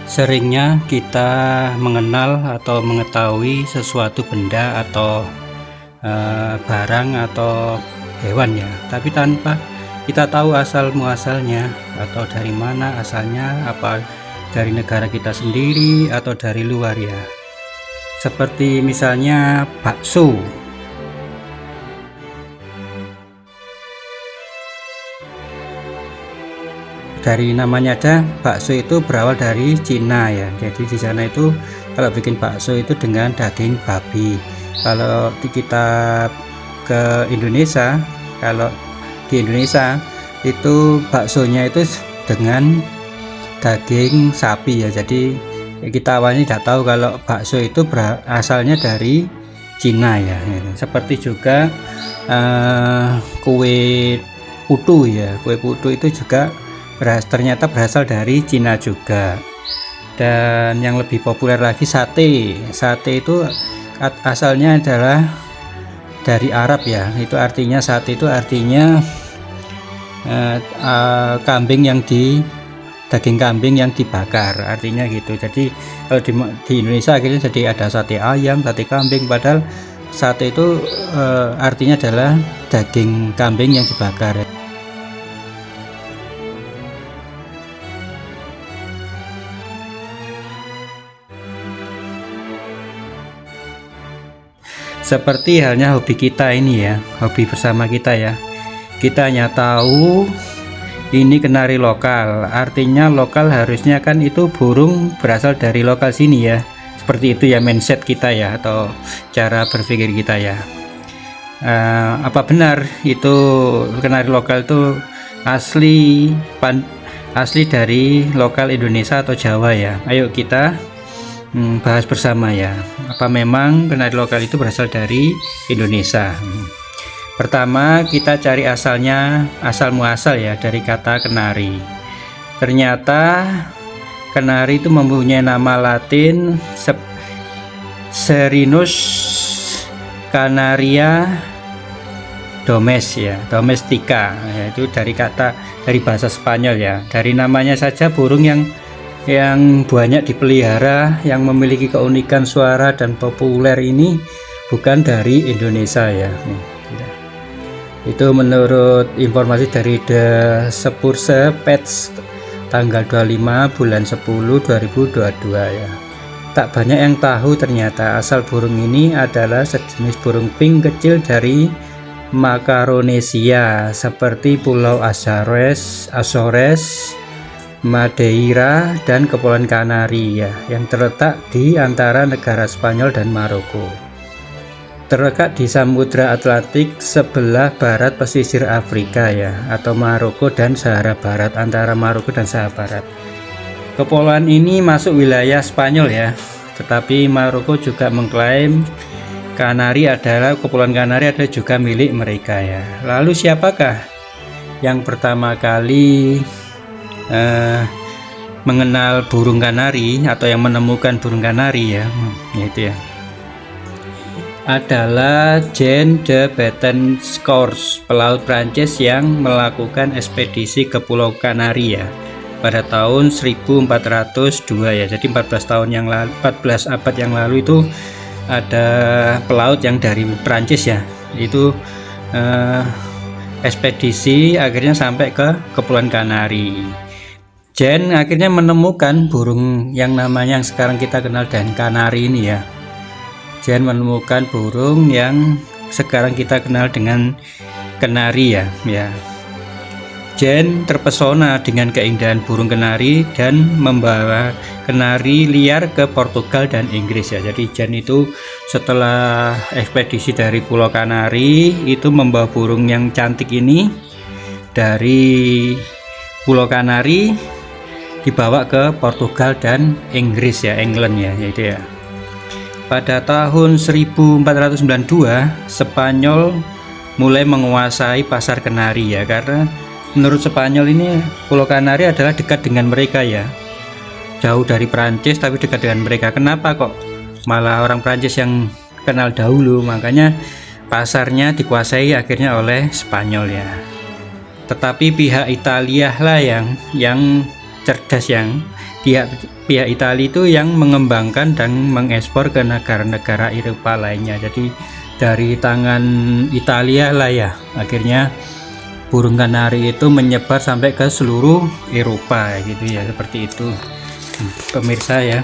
Seringnya kita mengenal atau mengetahui sesuatu benda atau barang atau hewan ya, tapi tanpa kita tahu asal muasalnya atau dari mana asalnya, apa dari negara kita sendiri atau dari luar ya. Seperti misalnya bakso. Dari namanya aja, bakso itu berawal dari Cina ya. Jadi di sana itu kalau bikin bakso itu dengan daging babi. Kalau kita ke Indonesia, kalau di Indonesia itu baksonya itu dengan daging sapi ya. Jadi kita awalnya tidak tahu kalau bakso itu asalnya dari Cina ya. Seperti juga kue putu ya. Kue putu itu juga ternyata berasal dari Cina juga. Dan yang lebih populer lagi sate itu asalnya adalah dari Arab ya. Itu artinya sate itu artinya daging kambing yang dibakar, artinya gitu. Jadi kalau di Indonesia akhirnya jadi ada sate ayam, sate kambing, padahal sate itu artinya adalah daging kambing yang dibakar. Seperti halnya hobi kita ini ya, hobi bersama kita ya. Kita hanya tahu ini kenari lokal, artinya lokal harusnya kan itu burung berasal dari lokal sini ya. Seperti itu ya mindset kita ya, atau cara berpikir kita ya. Apa benar itu kenari lokal itu asli dari lokal Indonesia atau Jawa ya? Ayo kita bahas bersama ya, apa memang kenari lokal itu berasal dari Indonesia. Pertama kita cari asalnya, asal muasal ya, dari kata kenari. Ternyata kenari itu mempunyai nama Latin Serinus canaria domestica ya, itu dari bahasa Spanyol ya. Dari namanya saja burung yang banyak dipelihara, yang memiliki keunikan suara dan populer ini bukan dari Indonesia ya. Itu menurut informasi dari The Spurse Pets tanggal 25 bulan 10 2022 ya. Tak banyak yang tahu ternyata asal burung ini adalah sejenis burung pink kecil dari Macaronesia, seperti Pulau Azores, Madeira dan Kepulauan Kanari ya, yang terletak di antara negara Spanyol dan Maroko. Terletak di Samudra Atlantik sebelah barat pesisir Afrika ya, atau Maroko dan Sahara Barat, antara Maroko dan Sahara Barat. Kepulauan ini masuk wilayah Spanyol ya, tetapi Maroko juga mengklaim Kepulauan Kanari adalah juga milik mereka ya. Lalu siapakah yang pertama kali mengenal burung kanari atau yang menemukan burung kanari ya, yaitu ya adalah Jean de Bettencourt, pelaut Prancis yang melakukan ekspedisi ke Pulau Kanari ya pada tahun 1402 ya. Jadi 14 abad yang lalu itu ada pelaut yang dari Prancis ya, itu ekspedisi akhirnya sampai ke Kepulauan Kanari. Jean akhirnya menemukan burung yang namanya yang sekarang kita kenal dan kanari ini ya. Jean menemukan burung yang sekarang kita kenal dengan kenari ya. Jean terpesona dengan keindahan burung kenari dan membawa kenari liar ke Portugal dan Inggris ya. Jadi Jean itu setelah ekspedisi dari Pulau Kanari itu membawa burung yang cantik ini dari Pulau Kanari, dibawa ke Portugal dan Inggris ya, England ya, yaitu ya. Pada tahun 1492 Spanyol mulai menguasai pasar kenari ya, karena menurut Spanyol ini Pulau Kanari adalah dekat dengan mereka ya, jauh dari Prancis tapi dekat dengan mereka. Kenapa kok malah orang Prancis yang kenal dahulu? Makanya pasarnya dikuasai akhirnya oleh Spanyol ya. Tetapi pihak Italia lah yang cerdas, yang pihak pihak Italia itu yang mengembangkan dan mengekspor ke negara-negara Eropa lainnya. Jadi dari tangan Italia lah ya, akhirnya burung kanari itu menyebar sampai ke seluruh Eropa gitu ya, seperti itu pemirsa ya.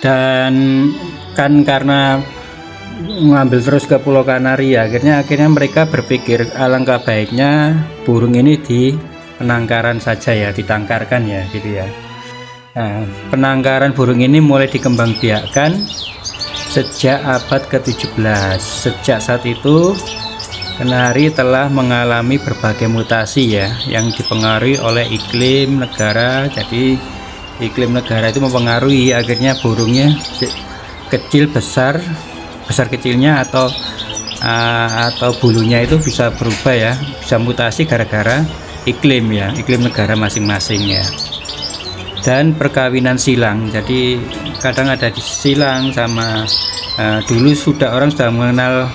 Dan kan karena ngambil terus ke Pulau Kanari ya, akhirnya mereka berpikir alangkah baiknya burung ini di penangkaran saja ya, ditangkarkan ya gitu ya. Nah, penangkaran burung ini mulai dikembangbiakkan sejak abad ke-17. Sejak saat itu kenari telah mengalami berbagai mutasi ya, yang dipengaruhi oleh iklim negara. Jadi iklim negara itu mempengaruhi, akhirnya burungnya kecil besar kecilnya atau bulunya itu bisa berubah ya, bisa mutasi gara-gara iklim ya, iklim negara masing-masing ya. Dan perkawinan silang, jadi kadang ada di silang sama dulu orang sudah mengenal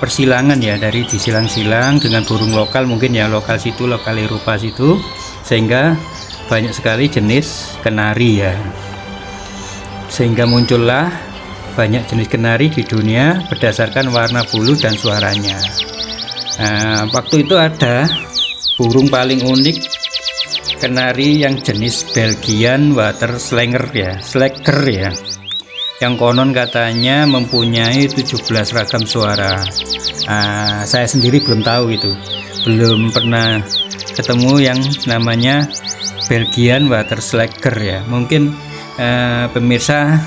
persilangan ya, dari disilang-silang dengan burung lokal, mungkin ya lokal situ, lokal Eropa situ, sehingga banyak sekali jenis kenari ya, sehingga muncullah banyak jenis kenari di dunia berdasarkan warna bulu dan suaranya. Nah, waktu itu ada burung paling unik, kenari yang jenis Belgian water slanger ya, slacker ya, yang konon katanya mempunyai 17 ragam suara. Saya sendiri belum tahu itu, belum pernah ketemu yang namanya Belgian water slacker ya. Mungkin pemirsa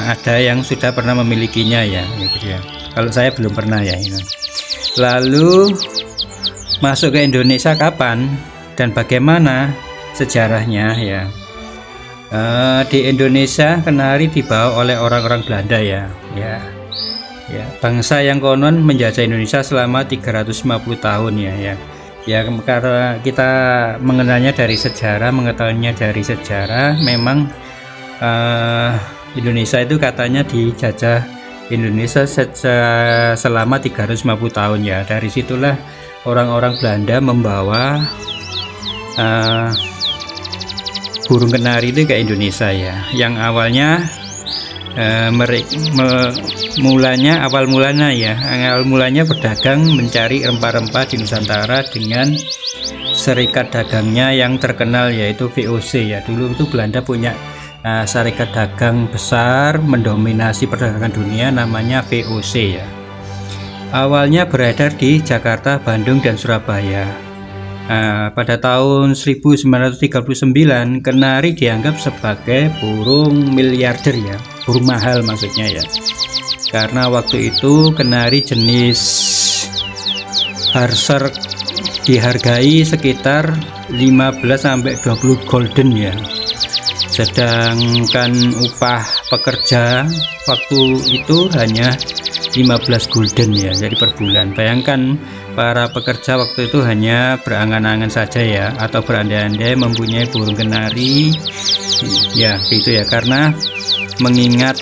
ada yang sudah pernah memilikinya ya, gitu ya. Kalau saya belum pernah ya. Lalu masuk ke Indonesia kapan dan bagaimana sejarahnya ya? Di Indonesia kenari dibawa oleh orang-orang Belanda ya, bangsa yang konon menjajah Indonesia selama 350 tahun ya. Karena kita mengenalnya dari sejarah, mengetahuinya dari sejarah, memang Indonesia itu katanya dijajah Indonesia selama 350 tahun ya. Dari situlah orang-orang Belanda membawa burung kenari itu ke Indonesia ya, yang awal mulanya berdagang mencari rempah-rempah di Nusantara dengan serikat dagangnya yang terkenal yaitu VOC ya. Dulu itu Belanda punya serikat dagang besar mendominasi perdagangan dunia, namanya VOC ya. Awalnya beredar di Jakarta, Bandung, dan Surabaya. Pada tahun 1939 kenari dianggap sebagai burung miliarder ya, burung mahal maksudnya ya, karena waktu itu kenari jenis Harser dihargai sekitar 15-20 golden ya, sedangkan upah pekerja waktu itu hanya 15 golden ya, jadi per bulan. Bayangkan para pekerja waktu itu hanya berangan-angan saja ya, atau berandai-andai mempunyai burung kenari ya, gitu ya, karena mengingat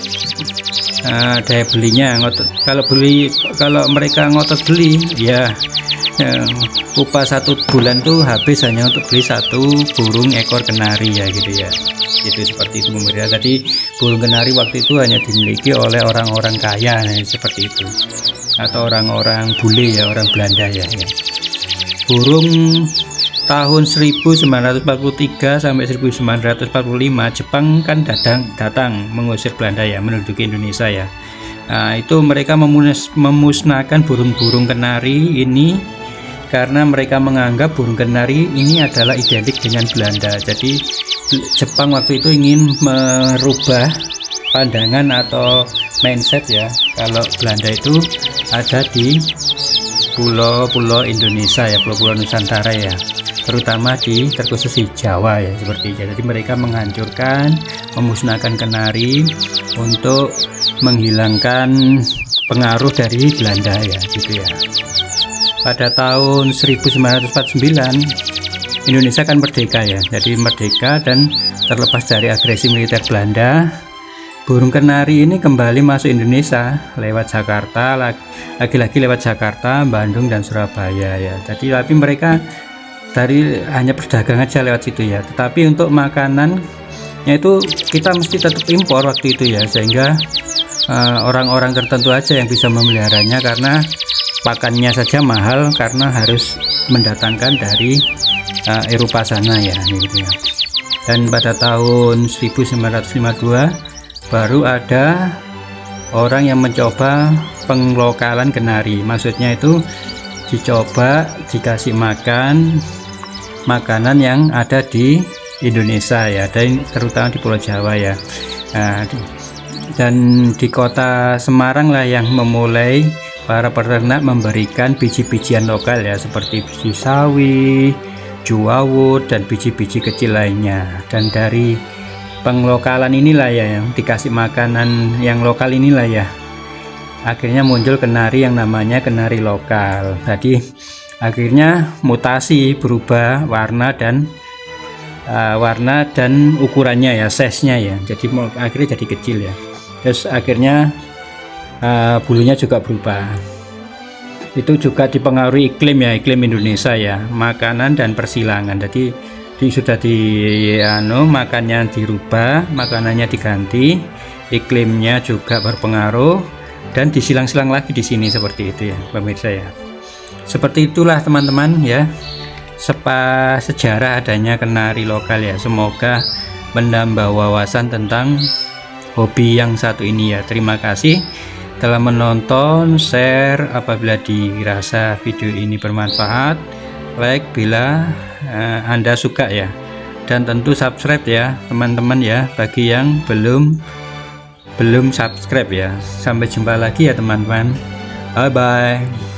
daya belinya. Kalau mereka ngotot beli ya, upah satu bulan tuh habis hanya untuk beli satu burung ekor kenari ya, gitu ya. Itu seperti itu pemirsa. Tadi burung kenari waktu itu hanya dimiliki oleh orang-orang kaya ya, seperti itu, atau orang-orang bule ya, orang Belanda ya. Burung tahun 1943 sampai 1945 Jepang kan datang mengusir Belanda ya, menduduki Indonesia ya. Itu mereka memusnahkan burung-burung kenari ini karena mereka menganggap burung kenari ini adalah identik dengan Belanda. Jadi Jepang waktu itu ingin merubah pandangan atau mindset ya, kalau Belanda itu ada di pulau-pulau Indonesia ya, pulau-pulau Nusantara ya, terutama terkhusus di Jawa ya, seperti itu. Jadi mereka menghancurkan, memusnahkan kenari untuk menghilangkan pengaruh dari Belanda ya, gitu ya. Pada tahun 1949 Indonesia kan merdeka ya, jadi merdeka dan terlepas dari agresi militer Belanda. Burung kenari ini kembali masuk Indonesia lewat Jakarta, lagi-lagi lewat Jakarta, Bandung, dan Surabaya ya. Jadi tapi mereka dari hanya perdagangan aja lewat situ ya. Tetapi untuk makanannya itu kita mesti tetap impor waktu itu ya, sehingga orang-orang tertentu aja yang bisa memeliharanya, karena pakannya saja mahal karena harus mendatangkan dari Eropa sana ya gitu ya. Dan pada tahun 1952 baru ada orang yang mencoba penglokalan kenari. Maksudnya itu dicoba dikasih makan makanan yang ada di Indonesia ya, dan terutama di Pulau Jawa ya. Dan di kota Semarang lah yang memulai para peternak memberikan biji-bijian lokal ya, seperti biji sawi, juawut, dan biji-biji kecil lainnya. Dan dari penglokalan inilah ya, yang dikasih makanan yang lokal inilah ya, akhirnya muncul kenari yang namanya kenari lokal. Tadi akhirnya mutasi, berubah warna dan ukurannya ya, size-nya ya, jadi akhirnya jadi kecil ya. Terus akhirnya bulunya juga berubah. Itu juga dipengaruhi iklim ya, iklim Indonesia ya, makanan dan persilangan. Jadi sudah makannya dirubah, makanannya diganti, iklimnya juga berpengaruh, dan disilang-silang lagi di sini seperti itu ya pemirsa ya. Seperti itulah teman-teman ya, sejarah adanya kenari lokal ya. Semoga menambah wawasan tentang hobi yang satu ini ya. Terima kasih telah menonton, share apabila dirasa video ini bermanfaat, like bila Anda suka ya, dan tentu subscribe ya teman-teman ya, bagi yang belum subscribe ya. Sampai jumpa lagi ya teman-teman, bye bye.